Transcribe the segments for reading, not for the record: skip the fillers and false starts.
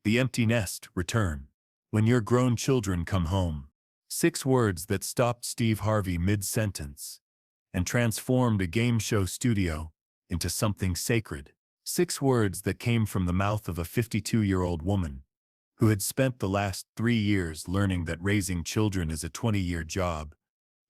The empty nest, return. When your grown children come home. 6 words that stopped Steve Harvey mid-sentence and transformed a game show studio into something sacred. 6 words that came from the mouth of a 52-year-old woman who had spent the last 3 years learning that raising children is a 20-year job,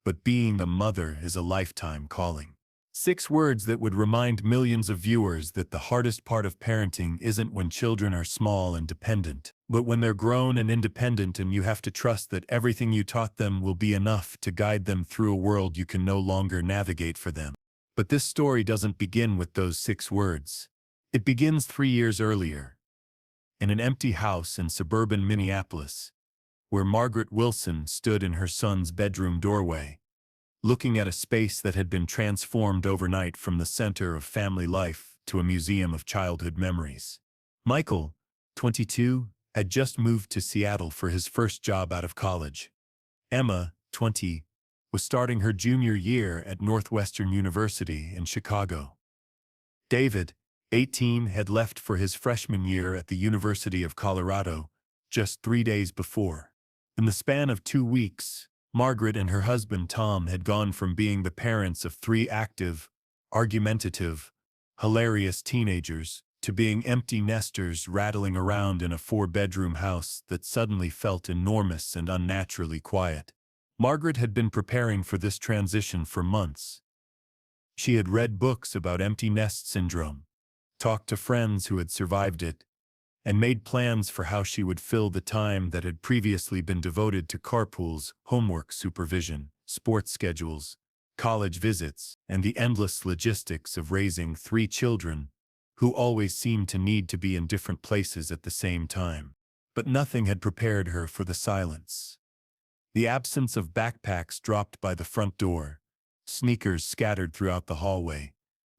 but being a mother is a lifetime calling. 6 words that would remind millions of viewers that the hardest part of parenting isn't when children are small and dependent, but when they're grown and independent and you have to trust that everything you taught them will be enough to guide them through a world you can no longer navigate for them. But this story doesn't begin with those 6 words. It begins 3 years earlier, in an empty house in suburban Minneapolis, where Margaret Wilson stood in her son's bedroom doorway, looking at a space that had been transformed overnight from the center of family life to a museum of childhood memories. Michael, 22, had just moved to Seattle for his first job out of college. Emma, 20, was starting her junior year at Northwestern University in Chicago. David, 18, had left for his freshman year at the University of Colorado just 3 days before. In the span of 2 weeks, Margaret and her husband Tom had gone from being the parents of 3 active, argumentative, hilarious teenagers to being empty nesters rattling around in a 4-bedroom house that suddenly felt enormous and unnaturally quiet. Margaret had been preparing for this transition for months. She had read books about empty nest syndrome, talked to friends who had survived it, and made plans for how she would fill the time that had previously been devoted to carpools, homework supervision, sports schedules, college visits, and the endless logistics of raising 3 children who always seemed to need to be in different places at the same time. But nothing had prepared her for the silence. The absence of backpacks dropped by the front door, sneakers scattered throughout the hallway,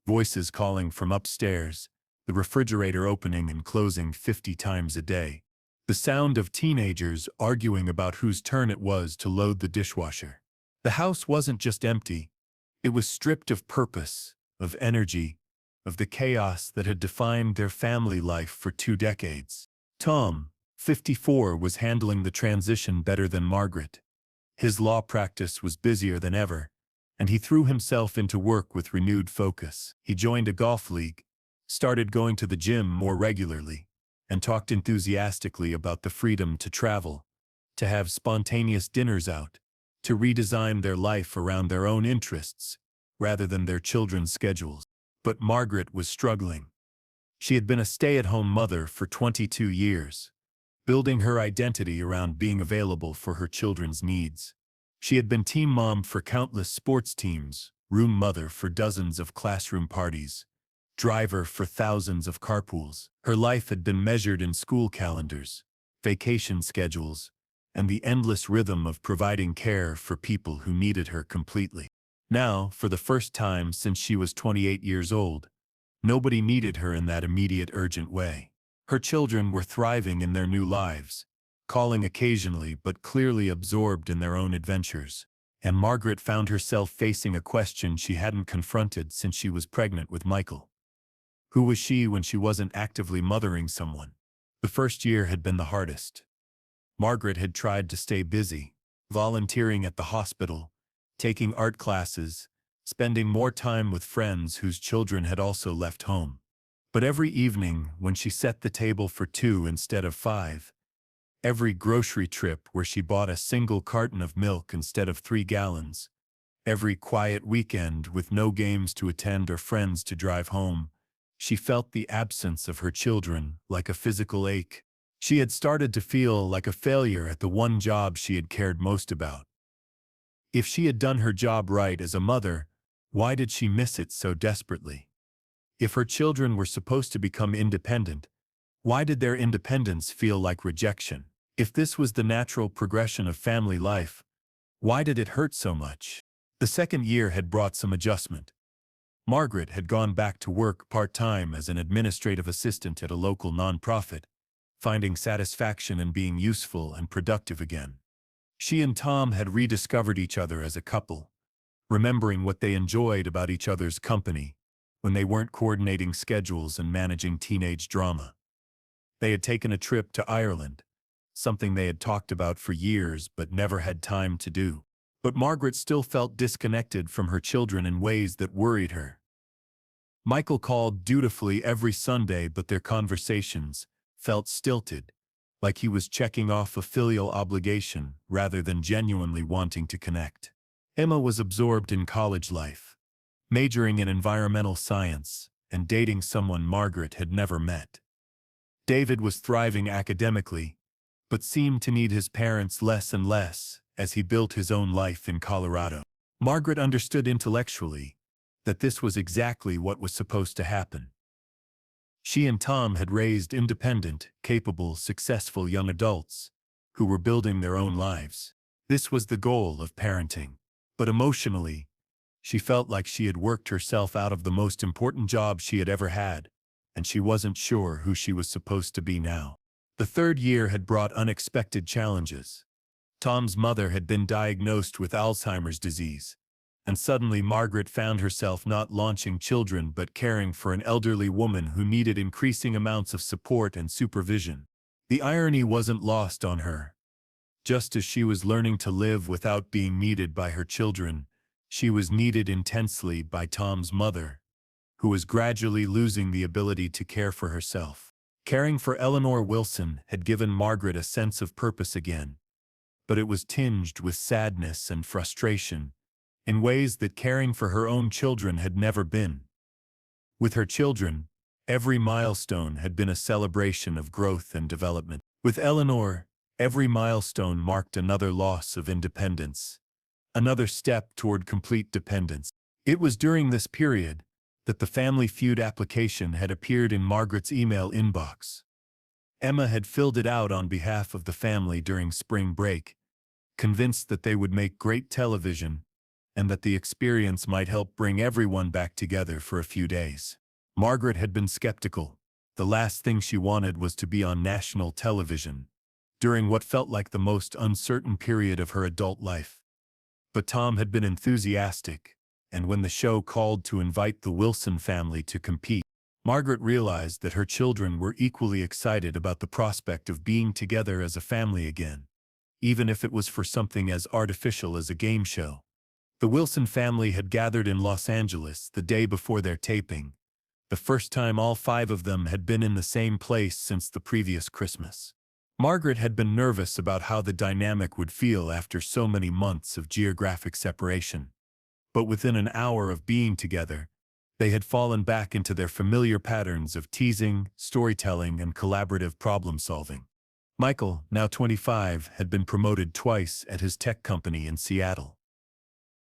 voices calling from upstairs, the refrigerator opening and closing 50 times a day. The sound of teenagers arguing about whose turn it was to load the dishwasher. The house wasn't just empty. It was stripped of purpose, of energy, of the chaos that had defined their family life for 2 decades. Tom, 54, was handling the transition better than Margaret. His law practice was busier than ever, and he threw himself into work with renewed focus. He joined a golf league, started going to the gym more regularly, and talked enthusiastically about the freedom to travel, to have spontaneous dinners out, to redesign their life around their own interests, rather than their children's schedules. But Margaret was struggling. She had been a stay-at-home mother for 22 years, building her identity around being available for her children's needs. She had been team mom for countless sports teams, room mother for dozens of classroom parties, driver for thousands of carpools. Her life had been measured in school calendars, vacation schedules, and the endless rhythm of providing care for people who needed her completely. Now, for the first time since she was 28 years old, nobody needed her in that immediate, urgent way. Her children were thriving in their new lives, calling occasionally but clearly absorbed in their own adventures. And Margaret found herself facing a question she hadn't confronted since she was pregnant with Michael. Who was she when she wasn't actively mothering someone? The first year had been the hardest. Margaret had tried to stay busy, volunteering at the hospital, taking art classes, spending more time with friends whose children had also left home. But every evening, when she set the table for 2 instead of 5, every grocery trip where she bought a single carton of milk instead of 3 gallons, every quiet weekend with no games to attend or friends to drive home, she felt the absence of her children like a physical ache. She had started to feel like a failure at the one job she had cared most about. If she had done her job right as a mother, why did she miss it so desperately? If her children were supposed to become independent, why did their independence feel like rejection? If this was the natural progression of family life, why did it hurt so much? The second year had brought some adjustment. Margaret had gone back to work part-time as an administrative assistant at a local nonprofit, finding satisfaction in being useful and productive again. She and Tom had rediscovered each other as a couple, remembering what they enjoyed about each other's company when they weren't coordinating schedules and managing teenage drama. They had taken a trip to Ireland, something they had talked about for years but never had time to do. But Margaret still felt disconnected from her children in ways that worried her. Michael called dutifully every Sunday, but their conversations felt stilted, like he was checking off a filial obligation rather than genuinely wanting to connect. Emma was absorbed in college life, majoring in environmental science and dating someone Margaret had never met. David was thriving academically, but seemed to need his parents less and less as he built his own life in Colorado. Margaret understood intellectually that this was exactly what was supposed to happen. She and Tom had raised independent, capable, successful young adults who were building their own lives. This was the goal of parenting. But emotionally, she felt like she had worked herself out of the most important job she had ever had, and she wasn't sure who she was supposed to be now. The third year had brought unexpected challenges. Tom's mother had been diagnosed with Alzheimer's disease, and suddenly Margaret found herself not launching children but caring for an elderly woman who needed increasing amounts of support and supervision. The irony wasn't lost on her. Just as she was learning to live without being needed by her children, she was needed intensely by Tom's mother, who was gradually losing the ability to care for herself. Caring for Eleanor Wilson had given Margaret a sense of purpose again, but it was tinged with sadness and frustration, in ways that caring for her own children had never been. With her children, every milestone had been a celebration of growth and development. With Eleanor, every milestone marked another loss of independence, another step toward complete dependence. It was during this period that the Family Feud application had appeared in Margaret's email inbox. Emma had filled it out on behalf of the family during spring break, convinced that they would make great television and that the experience might help bring everyone back together for a few days. Margaret had been skeptical. The last thing she wanted was to be on national television, during what felt like the most uncertain period of her adult life. But Tom had been enthusiastic, and when the show called to invite the Wilson family to compete, Margaret realized that her children were equally excited about the prospect of being together as a family again, even if it was for something as artificial as a game show. The Wilson family had gathered in Los Angeles the day before their taping, the first time all 5 of them had been in the same place since the previous Christmas. Margaret had been nervous about how the dynamic would feel after so many months of geographic separation. But within an hour of being together, they had fallen back into their familiar patterns of teasing, storytelling, and collaborative problem-solving. Michael, now 25, had been promoted twice at his tech company in Seattle.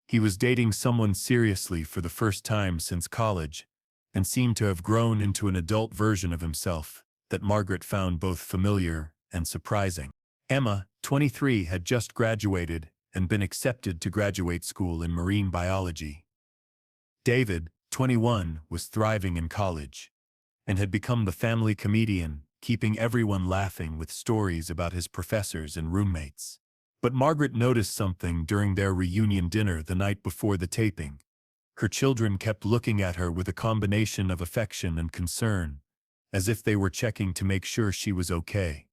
He was dating someone seriously for the first time since college, and seemed to have grown into an adult version of himself that Margaret found both familiar and surprising. Emma, 23, had just graduated and been accepted to graduate school in marine biology. David, 21, was thriving in college and had become the family comedian, keeping everyone laughing with stories about his professors and roommates. But Margaret noticed something during their reunion dinner the night before the taping. Her children kept looking at her with a combination of affection and concern, as if they were checking to make sure she was okay.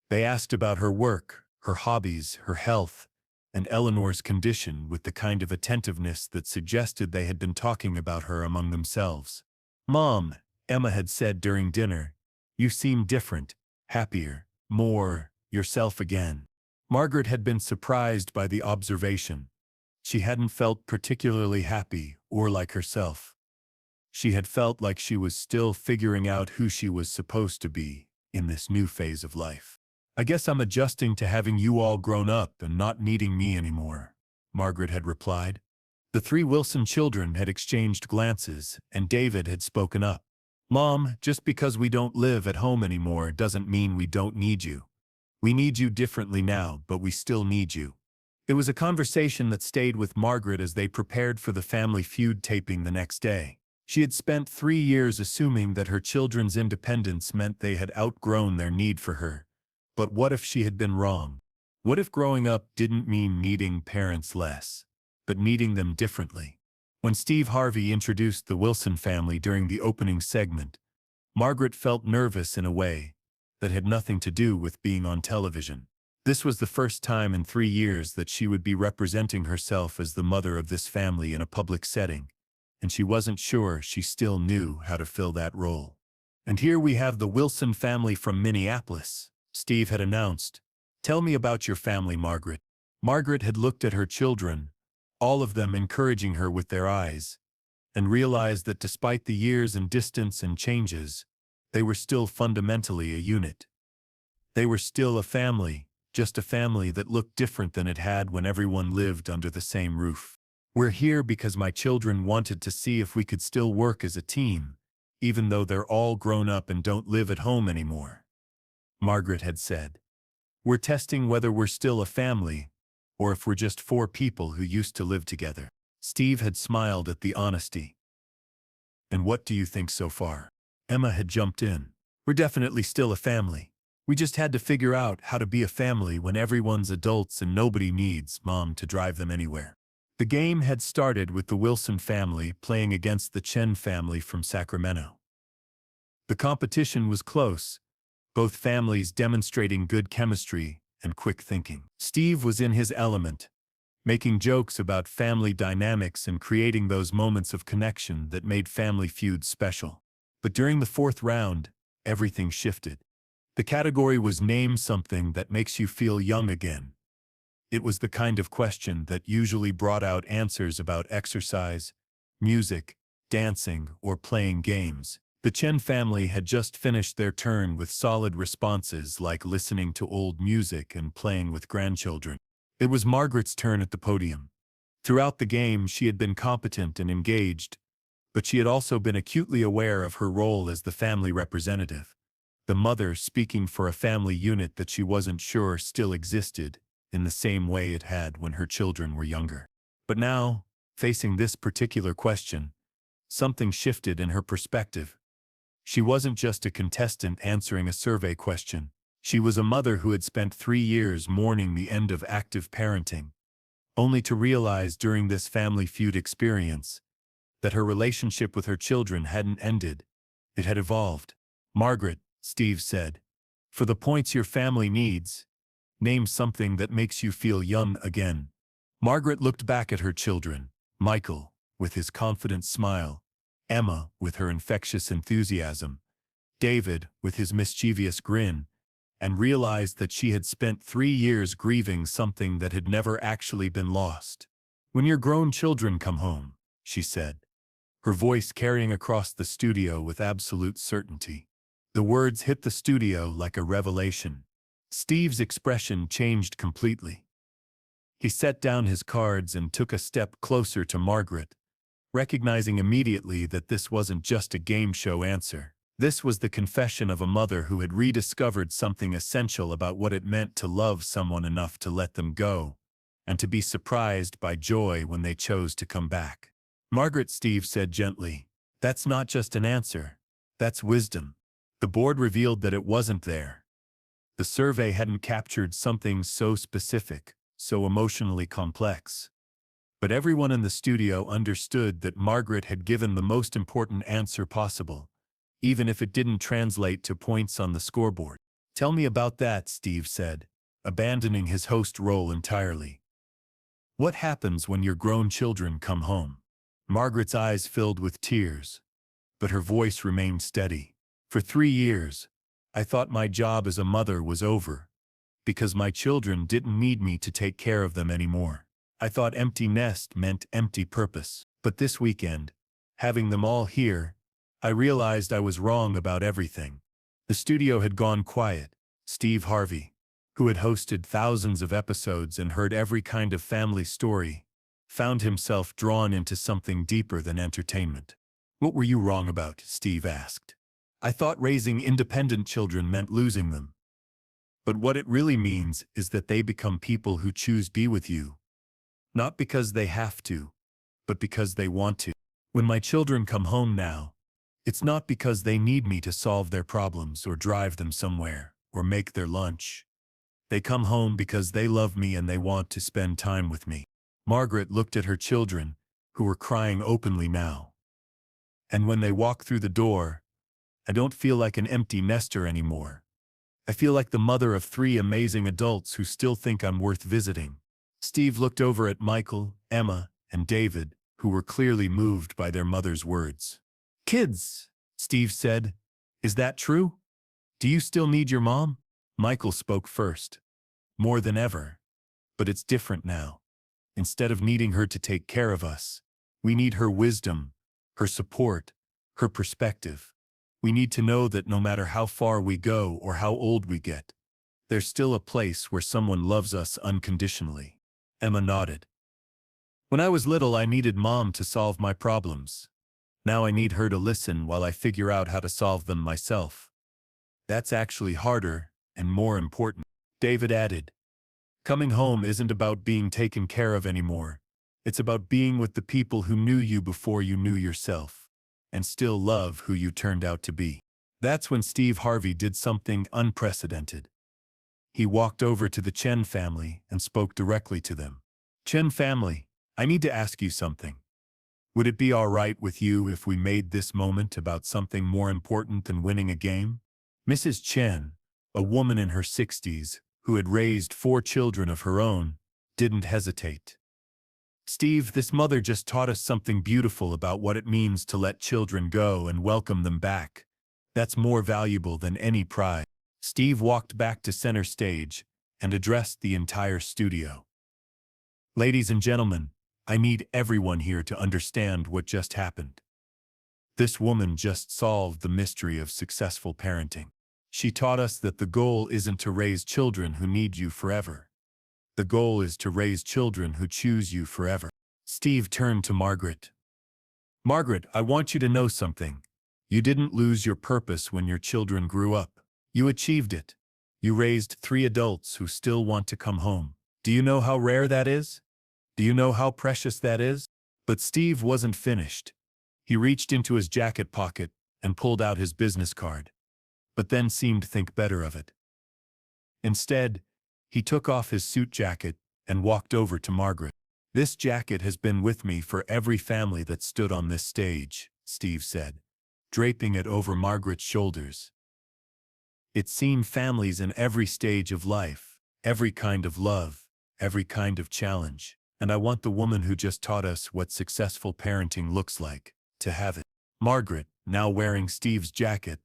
They asked about her work, her hobbies, her health, and Eleanor's condition with the kind of attentiveness that suggested they had been talking about her among themselves. "Mom," Emma had said during dinner, "you seem different, happier, more yourself again." Margaret had been surprised by the observation. She hadn't felt particularly happy or like herself. She had felt like she was still figuring out who she was supposed to be in this new phase of life. "I guess I'm adjusting to having you all grown up and not needing me anymore," Margaret had replied. The 3 Wilson children had exchanged glances, and David had spoken up. "Mom, just because we don't live at home anymore doesn't mean we don't need you. We need you differently now, but we still need you." It was a conversation that stayed with Margaret as they prepared for the Family Feud taping the next day. She had spent 3 years assuming that her children's independence meant they had outgrown their need for her. But what if she had been wrong? What if growing up didn't mean needing parents less, but needing them differently? When Steve Harvey introduced the Wilson family during the opening segment, Margaret felt nervous in a way that had nothing to do with being on television. This was the first time in 3 years that she would be representing herself as the mother of this family in a public setting, and she wasn't sure she still knew how to fill that role. "And here we have the Wilson family from Minneapolis," Steve had announced. "Tell me about your family, Margaret." Margaret had looked at her children, all of them encouraging her with their eyes, and realized that despite the years and distance and changes, they were still fundamentally a unit. They were still a family, just a family that looked different than it had when everyone lived under the same roof. "We're here because my children wanted to see if we could still work as a team, even though they're all grown up and don't live at home anymore," Margaret had said. "We're testing whether we're still a family, or if we're just four people who used to live together." Steve had smiled at the honesty. "And what do you think so far?" Emma had jumped in. "We're definitely still a family. We just had to figure out how to be a family when everyone's adults and nobody needs Mom to drive them anywhere." The game had started with the Wilson family playing against the Chen family from Sacramento. The competition was close, both families demonstrating good chemistry and quick thinking. Steve was in his element, making jokes about family dynamics and creating those moments of connection that made Family Feud special. But during the fourth round, everything shifted. The category was "Name something that makes you feel young again." It was the kind of question that usually brought out answers about exercise, music, dancing, or playing games. The Chen family had just finished their turn with solid responses like listening to old music and playing with grandchildren. It was Margaret's turn at the podium. Throughout the game, she had been competent and engaged, but she had also been acutely aware of her role as the family representative, the mother speaking for a family unit that she wasn't sure still existed in the same way it had when her children were younger. But now, facing this particular question, something shifted in her perspective. She wasn't just a contestant answering a survey question. She was a mother who had spent 3 years mourning the end of active parenting, only to realize during this Family Feud experience that her relationship with her children hadn't ended, it had evolved. "Margaret," Steve said, "for the points your family needs, name something that makes you feel young again." Margaret looked back at her children, Michael, with his confident smile, Emma, with her infectious enthusiasm, David, with his mischievous grin, and realized that she had spent 3 years grieving something that had never actually been lost. "When your grown children come home," she said, her voice carrying across the studio with absolute certainty. The words hit the studio like a revelation. Steve's expression changed completely. He set down his cards and took a step closer to Margaret, recognizing immediately that this wasn't just a game show answer. This was the confession of a mother who had rediscovered something essential about what it meant to love someone enough to let them go, and to be surprised by joy when they chose to come back. "Margaret," Steve said gently, "that's not just an answer. That's wisdom." The board revealed that it wasn't there. The survey hadn't captured something so specific, so emotionally complex. But everyone in the studio understood that Margaret had given the most important answer possible, even if it didn't translate to points on the scoreboard. "Tell me about that," Steve said, abandoning his host role entirely. "What happens when your grown children come home?" Margaret's eyes filled with tears, but her voice remained steady. "For 3 years, I thought my job as a mother was over, because my children didn't need me to take care of them anymore. I thought empty nest meant empty purpose. But this weekend, having them all here, I realized I was wrong about everything." The studio had gone quiet. Steve Harvey, who had hosted thousands of episodes and heard every kind of family story, found himself drawn into something deeper than entertainment. "What were you wrong about?" Steve asked. "I thought raising independent children meant losing them. But what it really means is that they become people who choose be with you. Not because they have to, but because they want to. When my children come home now, it's not because they need me to solve their problems or drive them somewhere or make their lunch. They come home because they love me and they want to spend time with me." Margaret looked at her children, who were crying openly now. "And when they walk through the door, I don't feel like an empty nester anymore. I feel like the mother of 3 amazing adults who still think I'm worth visiting." Steve looked over at Michael, Emma, and David, who were clearly moved by their mother's words. "Kids," Steve said, "is that true? Do you still need your mom?" Michael spoke first. "More than ever. But it's different now. Instead of needing her to take care of us, we need her wisdom, her support, her perspective. We need to know that no matter how far we go or how old we get, there's still a place where someone loves us unconditionally." Emma nodded. "When I was little, I needed Mom to solve my problems. Now I need her to listen while I figure out how to solve them myself. That's actually harder and more important." David added, "Coming home isn't about being taken care of anymore. It's about being with the people who knew you before you knew yourself, and still love who you turned out to be." That's when Steve Harvey did something unprecedented. He walked over to the Chen family and spoke directly to them. "Chen family, I need to ask you something. Would it be all right with you if we made this moment about something more important than winning a game?" Mrs. Chen, a woman in her 60s, who had raised 4 children of her own, didn't hesitate. "Steve, this mother just taught us something beautiful about what it means to let children go and welcome them back. That's more valuable than any prize." Steve walked back to center stage and addressed the entire studio. "Ladies and gentlemen, I need everyone here to understand what just happened. This woman just solved the mystery of successful parenting. She taught us that the goal isn't to raise children who need you forever. The goal is to raise children who choose you forever." Steve turned to Margaret. "Margaret, I want you to know something. You didn't lose your purpose when your children grew up. You achieved it. You raised 3 adults who still want to come home. Do you know how rare that is? Do you know how precious that is?" But Steve wasn't finished. He reached into his jacket pocket and pulled out his business card, but then seemed to think better of it. Instead, he took off his suit jacket and walked over to Margaret. "This jacket has been with me for every family that stood on this stage," Steve said, draping it over Margaret's shoulders. "It's seen families in every stage of life, every kind of love, every kind of challenge, and I want the woman who just taught us what successful parenting looks like to have it." Margaret, now wearing Steve's jacket,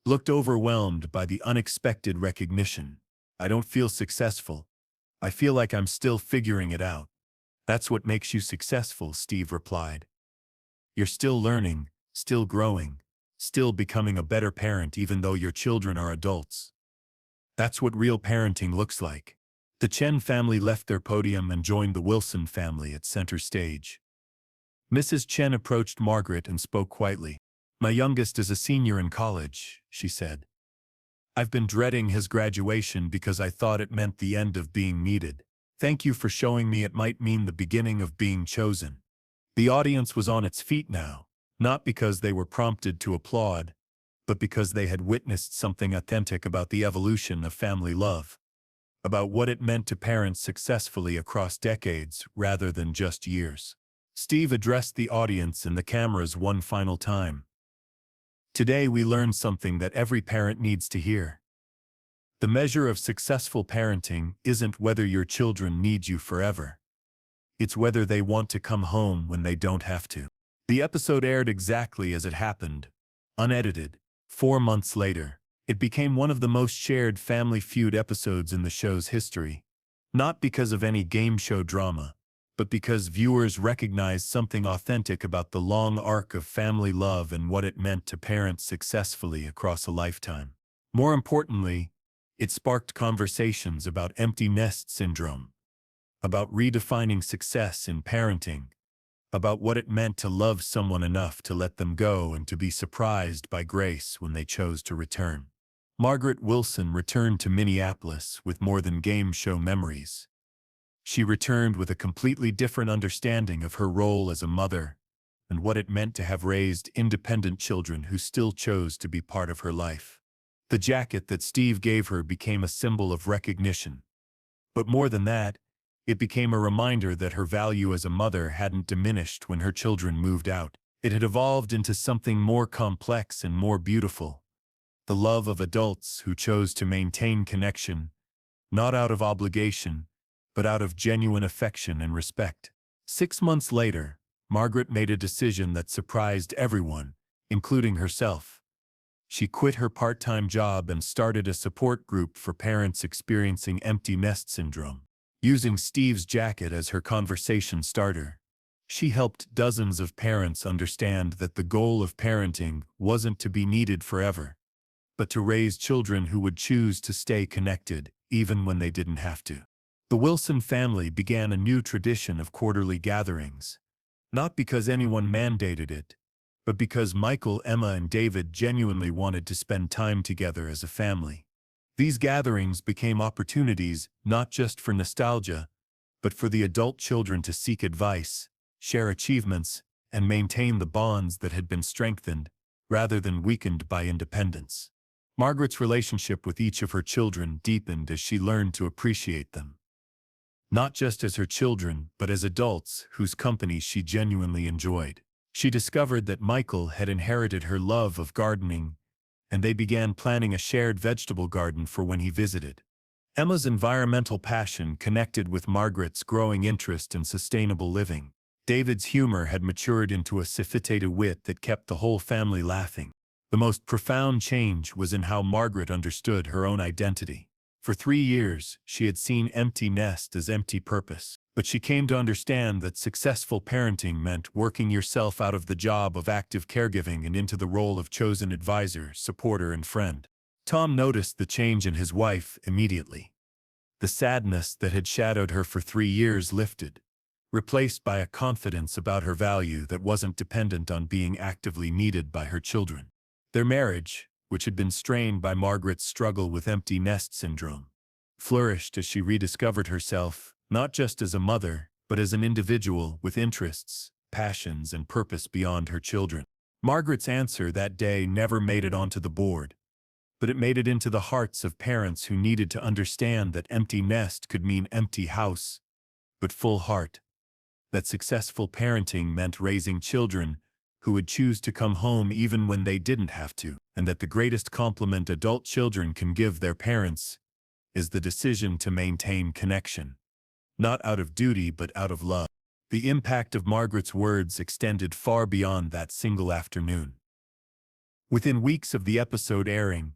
looked overwhelmed by the unexpected recognition. "I don't feel successful. I feel like I'm still figuring it out." "That's what makes you successful," Steve replied. "You're still learning, still growing, still becoming a better parent even though your children are adults. That's what real parenting looks like." The Chen family left their podium and joined the Wilson family at center stage. Mrs. Chen approached Margaret and spoke quietly. "My youngest is a senior in college," she said. "I've been dreading his graduation because I thought it meant the end of being needed. Thank you for showing me it might mean the beginning of being chosen." The audience was on its feet now, not because they were prompted to applaud, but because they had witnessed something authentic about the evolution of family love, about what it meant to parent successfully across decades rather than just years. Steve addressed the audience and the cameras one final time. "Today we learned something that every parent needs to hear. The measure of successful parenting isn't whether your children need you forever. It's whether they want to come home when they don't have to." The episode aired exactly as it happened, unedited. 4 months later, it became one of the most shared Family Feud episodes in the show's history. Not because of any game show drama, but because viewers recognized something authentic about the long arc of family love and what it meant to parent successfully across a lifetime. More importantly, it sparked conversations about empty nest syndrome, about redefining success in parenting, about what it meant to love someone enough to let them go and to be surprised by grace when they chose to return. Margaret Wilson returned to Minneapolis with more than game show memories. She returned with a completely different understanding of her role as a mother and what it meant to have raised independent children who still chose to be part of her life. The jacket that Steve gave her became a symbol of recognition. But more than that, it became a reminder that her value as a mother hadn't diminished when her children moved out. It had evolved into something more complex and more beautiful. the love of adults who chose to maintain connection, not out of obligation, but out of genuine affection and respect. 6 months later, Margaret made a decision that surprised everyone, including herself. She quit her part-time job and started a support group for parents experiencing empty nest syndrome. Using Steve's jacket as her conversation starter, she helped dozens of parents understand that the goal of parenting wasn't to be needed forever, but to raise children who would choose to stay connected even when they didn't have to. The Wilson family began a new tradition of quarterly gatherings, not because anyone mandated it, but because Michael, Emma, and David genuinely wanted to spend time together as a family. These gatherings became opportunities not just for nostalgia, but for the adult children to seek advice, share achievements, and maintain the bonds that had been strengthened, rather than weakened by independence. Margaret's relationship with each of her children deepened as she learned to appreciate them. Not just as her children, but as adults whose company she genuinely enjoyed. She discovered that Michael had inherited her love of gardening, and they began planning a shared vegetable garden for when he visited. Emma's environmental passion connected with Margaret's growing interest in sustainable living. David's humor had matured into a sophisticated wit that kept the whole family laughing. The most profound change was in how Margaret understood her own identity. For 3 years, she had seen empty nest as empty purpose, but she came to understand that successful parenting meant working yourself out of the job of active caregiving and into the role of chosen advisor, supporter, and friend. Tom noticed the change in his wife immediately. The sadness that had shadowed her for 3 years lifted, replaced by a confidence about her value that wasn't dependent on being actively needed by her children. Their marriage, which had been strained by Margaret's struggle with empty nest syndrome, flourished as she rediscovered herself, not just as a mother, but as an individual with interests, passions, and purpose beyond her children. Margaret's answer that day never made it onto the board, but it made it into the hearts of parents who needed to understand that empty nest could mean empty house, but full heart. That successful parenting meant raising children who would choose to come home even when they didn't have to, and that the greatest compliment adult children can give their parents is the decision to maintain connection, not out of duty but out of love. The impact of Margaret's words extended far beyond that single afternoon. Within weeks of the episode airing,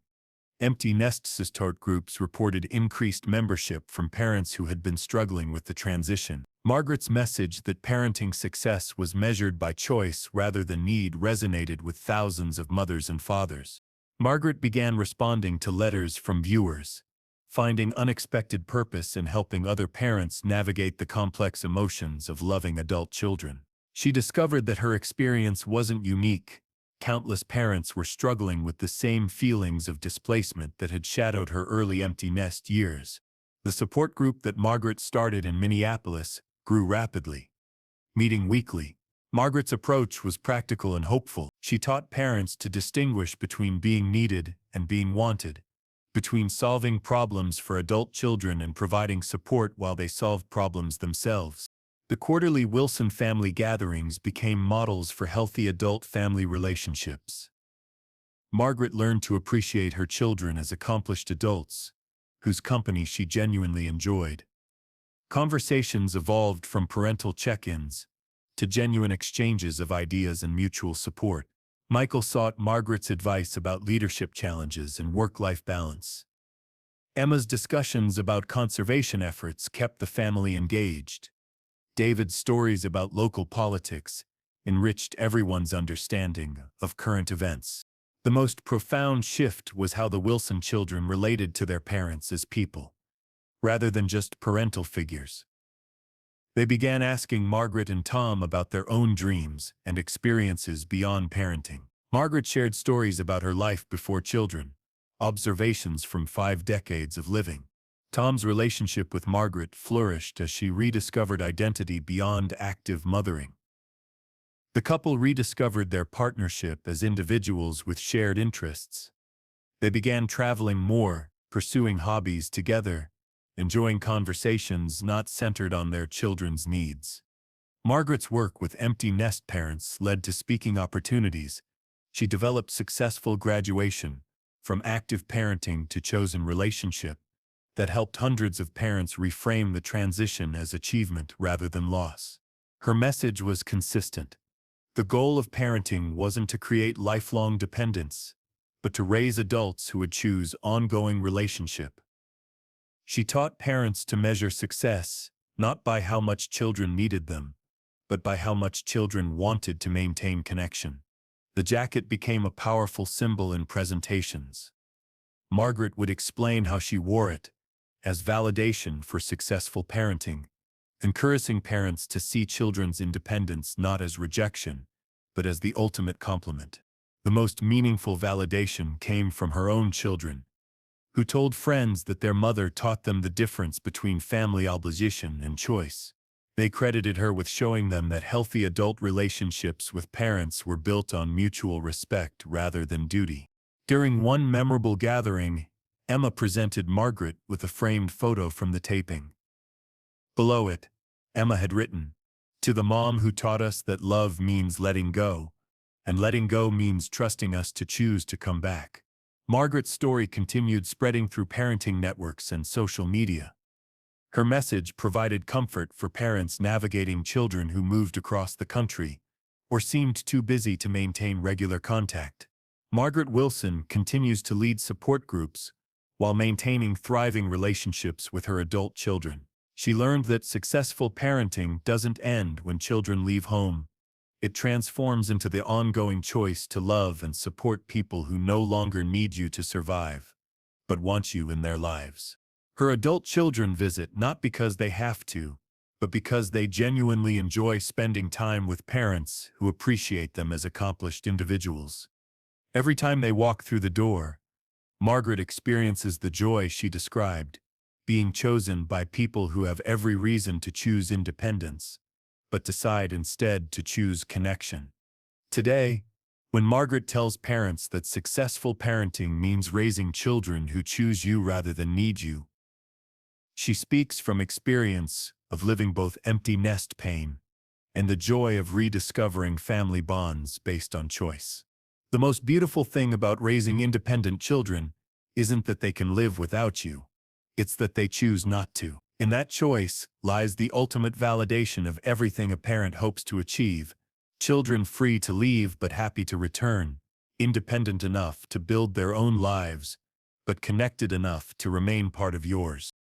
empty nest support groups reported increased membership from parents who had been struggling with the transition. Margaret's message that parenting success was measured by choice rather than need resonated with thousands of mothers and fathers. Margaret began responding to letters from viewers, finding unexpected purpose in helping other parents navigate the complex emotions of loving adult children. She discovered that her experience wasn't unique. Countless parents were struggling with the same feelings of displacement that had shadowed her early empty nest years. The support group that Margaret started in Minneapolis grew rapidly. Meeting weekly, Margaret's approach was practical and hopeful. She taught parents to distinguish between being needed and being wanted, between solving problems for adult children and providing support while they solved problems themselves. The quarterly Wilson family gatherings became models for healthy adult-family relationships. Margaret learned to appreciate her children as accomplished adults, whose company she genuinely enjoyed. Conversations evolved from parental check-ins to genuine exchanges of ideas and mutual support. Michael sought Margaret's advice about leadership challenges and work-life balance. Emma's discussions about conservation efforts kept the family engaged. David's stories about local politics enriched everyone's understanding of current events. The most profound shift was how the Wilson children related to their parents as people, rather than just parental figures. They began asking Margaret and Tom about their own dreams and experiences beyond parenting. Margaret shared stories about her life before children, observations from 5 decades of living. Tom's relationship with Margaret flourished as she rediscovered identity beyond active mothering. The couple rediscovered their partnership as individuals with shared interests. They began traveling more, pursuing hobbies together, enjoying conversations not centered on their children's needs. Margaret's work with empty nest parents led to speaking opportunities. She developed successful graduation, from active parenting to chosen relationship, that helped hundreds of parents reframe the transition as achievement rather than loss. Her message was consistent. The goal of parenting wasn't to create lifelong dependence, but to raise adults who would choose ongoing relationship. She taught parents to measure success, not by how much children needed them, but by how much children wanted to maintain connection. The jacket became a powerful symbol in presentations. Margaret would explain how she wore it as validation for successful parenting, encouraging parents to see children's independence not as rejection, but as the ultimate compliment. The most meaningful validation came from her own children, who told friends that their mother taught them the difference between family obligation and choice. They credited her with showing them that healthy adult relationships with parents were built on mutual respect rather than duty. During one memorable gathering, Emma presented Margaret with a framed photo from the taping. Below it, Emma had written, "To the mom who taught us that love means letting go, and letting go means trusting us to choose to come back." Margaret's story continued spreading through parenting networks and social media. Her message provided comfort for parents navigating children who moved across the country or seemed too busy to maintain regular contact. Margaret Wilson continues to lead support groups while maintaining thriving relationships with her adult children. She learned that successful parenting doesn't end when children leave home. It transforms into the ongoing choice to love and support people who no longer need you to survive, but want you in their lives. Her adult children visit not because they have to, but because they genuinely enjoy spending time with parents who appreciate them as accomplished individuals. Every time they walk through the door, Margaret experiences the joy she described, being chosen by people who have every reason to choose independence, but decide instead to choose connection. Today, when Margaret tells parents that successful parenting means raising children who choose you rather than need you, she speaks from experience of living both empty nest pain and the joy of rediscovering family bonds based on choice. The most beautiful thing about raising independent children isn't that they can live without you. It's that they choose not to. In that choice lies the ultimate validation of everything a parent hopes to achieve: children free to leave but happy to return, independent enough to build their own lives, but connected enough to remain part of yours.